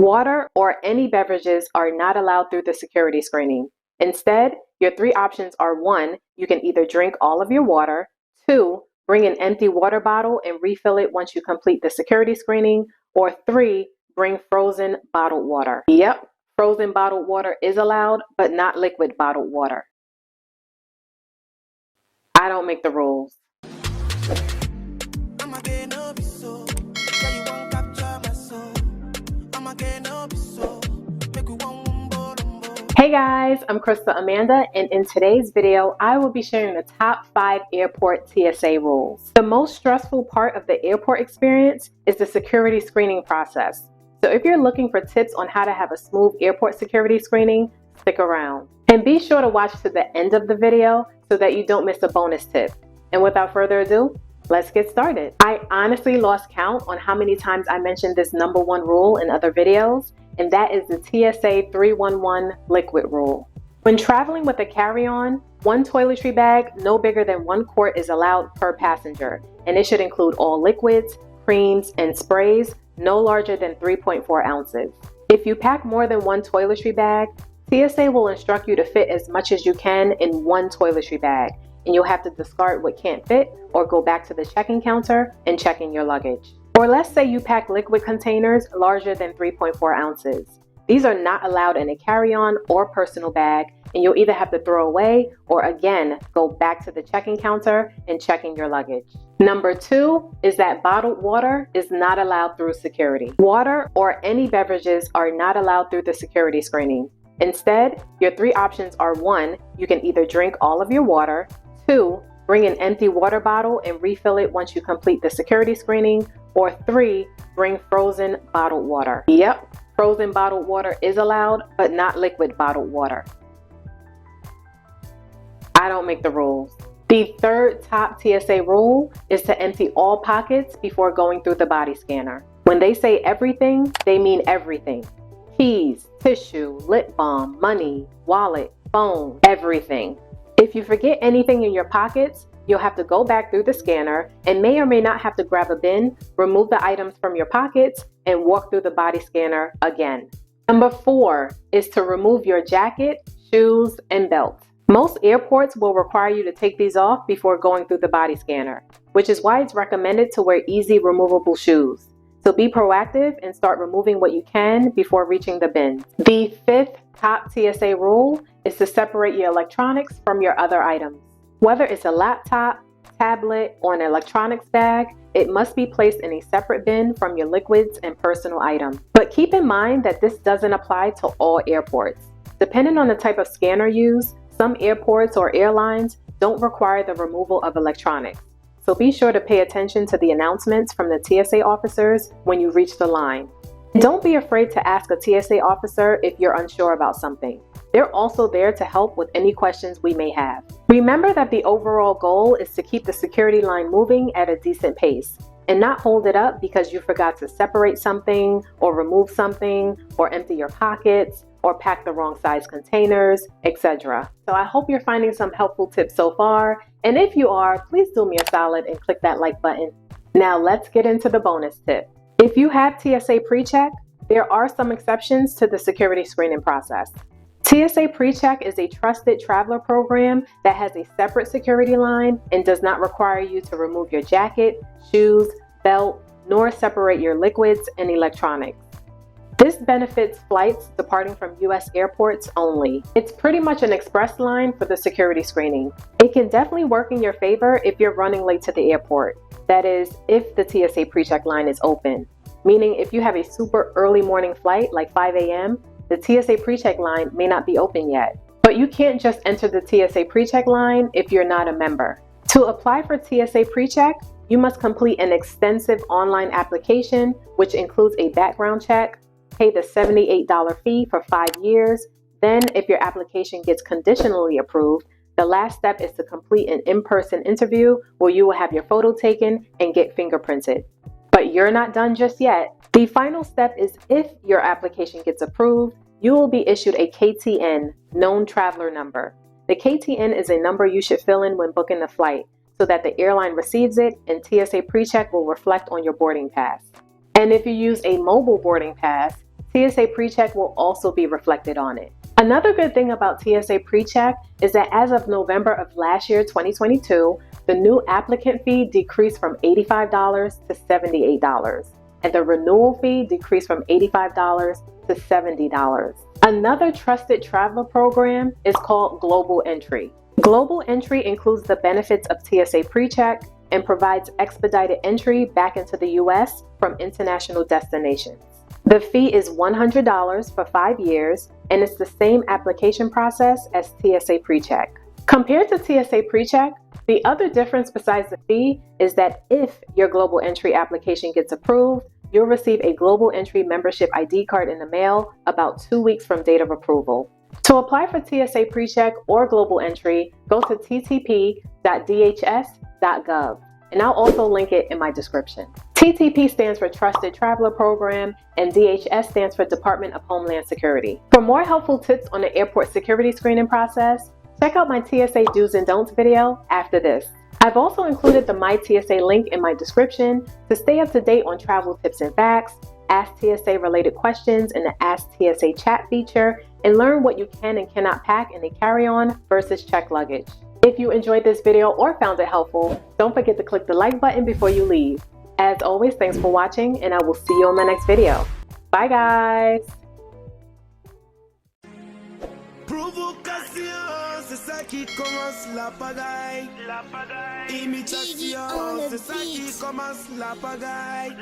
Water or any beverages are not allowed through the security screening. Instead, your three options are: 1, you can either drink all of your water; 2, bring an empty water bottle and refill it once you complete the security screening; or 3, bring frozen bottled water. Yep, frozen bottled water is allowed, but not liquid bottled water. I don't make the rules. Hey guys, I'm Krista Amanda, and in today's video, I will be sharing the top 5 airport TSA rules. The most stressful part of the airport experience is the security screening process. So if you're looking for tips on how to have a smooth airport security screening, stick around. And be sure to watch to the end of the video so that you don't miss a bonus tip. And without further ado, let's get started. I honestly lost count on how many times I mentioned this number 1 rule in other videos, and that is the TSA 311 liquid rule. When traveling with a carry-on, one toiletry bag no bigger than 1 quart is allowed per passenger, and it should include all liquids, creams, and sprays no larger than 3.4 ounces. If you pack more than 1 toiletry bag, TSA will instruct you to fit as much as you can in 1 toiletry bag, and you'll have to discard what can't fit or go back to the check-in counter and check in your luggage. Or let's say you pack liquid containers larger than 3.4 ounces. These are not allowed in a carry-on or personal bag, and you'll either have to throw away or again go back to the check-in counter and check in your luggage. Number 2 is that bottled water is not allowed through security. Water or any beverages are not allowed through the security screening. Instead, your 3 options are: 1, you can either drink all of your water; 2, bring an empty water bottle and refill it once you complete the security screening; or 3, bring frozen bottled water. Yep, frozen bottled water is allowed, but not liquid bottled water. I don't make the rules. The third top TSA rule is to empty all pockets before going through the body scanner. When they say everything, they mean everything. Keys, tissue, lip balm, money, wallet, phone, everything. If you forget anything in your pockets, you'll have to go back through the scanner and may or may not have to grab a bin, remove the items from your pockets, and walk through the body scanner again. Number 4 is to remove your jacket, shoes, and belt. Most airports will require you to take these off before going through the body scanner, which is why it's recommended to wear easy removable shoes. So be proactive and start removing what you can before reaching the bin. The 5th top TSA rule is to separate your electronics from your other items. Whether it's a laptop, tablet, or an electronics bag, it must be placed in a separate bin from your liquids and personal items. But keep in mind that this doesn't apply to all airports. Depending on the type of scanner used, some airports or airlines don't require the removal of electronics. So be sure to pay attention to the announcements from the TSA officers when you reach the line. Don't be afraid to ask a TSA officer if you're unsure about something. They're also there to help with any questions we may have. Remember that the overall goal is to keep the security line moving at a decent pace and not hold it up because you forgot to separate something or remove something or empty your pockets or pack the wrong size containers, etc. So I hope you're finding some helpful tips so far, and if you are, please do me a solid and click that like button. Now let's get into the bonus tip. If you have TSA PreCheck, there are some exceptions to the security screening process. TSA PreCheck is a trusted traveler program that has a separate security line and does not require you to remove your jacket, shoes, belt, nor separate your liquids and electronics. This benefits flights departing from US airports only. It's pretty much an express line for the security screening. It can definitely work in your favor if you're running late to the airport. That is, if the TSA PreCheck line is open. Meaning if you have a super early morning flight like 5 a.m., the TSA PreCheck line may not be open yet. But you can't just enter the TSA PreCheck line if you're not a member. To apply for TSA PreCheck, you must complete an extensive online application, which includes a background check, pay the $78 fee for 5 years. Then, if your application gets conditionally approved, the last step is to complete an in-person interview where you will have your photo taken and get fingerprinted. But you're not done just yet. The final step is if your application gets approved, you will be issued a KTN, known traveler number. The KTN is a number you should fill in when booking a flight so that the airline receives it and TSA PreCheck will reflect on your boarding pass. And if you use a mobile boarding pass, TSA PreCheck will also be reflected on it. Another good thing about TSA PreCheck is that as of November of last year, 2022, the new applicant fee decreased from $85 to $78, and the renewal fee decreased from $85 to $70. Another trusted traveler program is called Global Entry. Global Entry includes the benefits of TSA PreCheck and provides expedited entry back into the US from international destinations. The fee is $100 for 5 years, and it's the same application process as TSA PreCheck. Compared to TSA PreCheck, the other difference besides the fee is that if your Global Entry application gets approved, you'll receive a Global Entry membership ID card in the mail about 2 weeks from date of approval. To apply for TSA PreCheck or Global Entry, go to ttp.dhs.gov, and I'll also link it in my description. TTP stands for Trusted Traveler Program, and DHS stands for Department of Homeland Security. For more helpful tips on the airport security screening process, check out my TSA Do's and Don'ts video after this. I've also included the My TSA link in my description to stay up to date on travel tips and facts, ask TSA related questions in the Ask TSA chat feature, and learn what you can and cannot pack in a carry-on versus check luggage. If you enjoyed this video or found it helpful, don't forget to click the like button before you leave. As always, thanks for watching, and I will see you on my next video. Bye guys! Provocation, c'est ça qui commence la pagaille. Imitation, c'est ça qui commence la pagaille.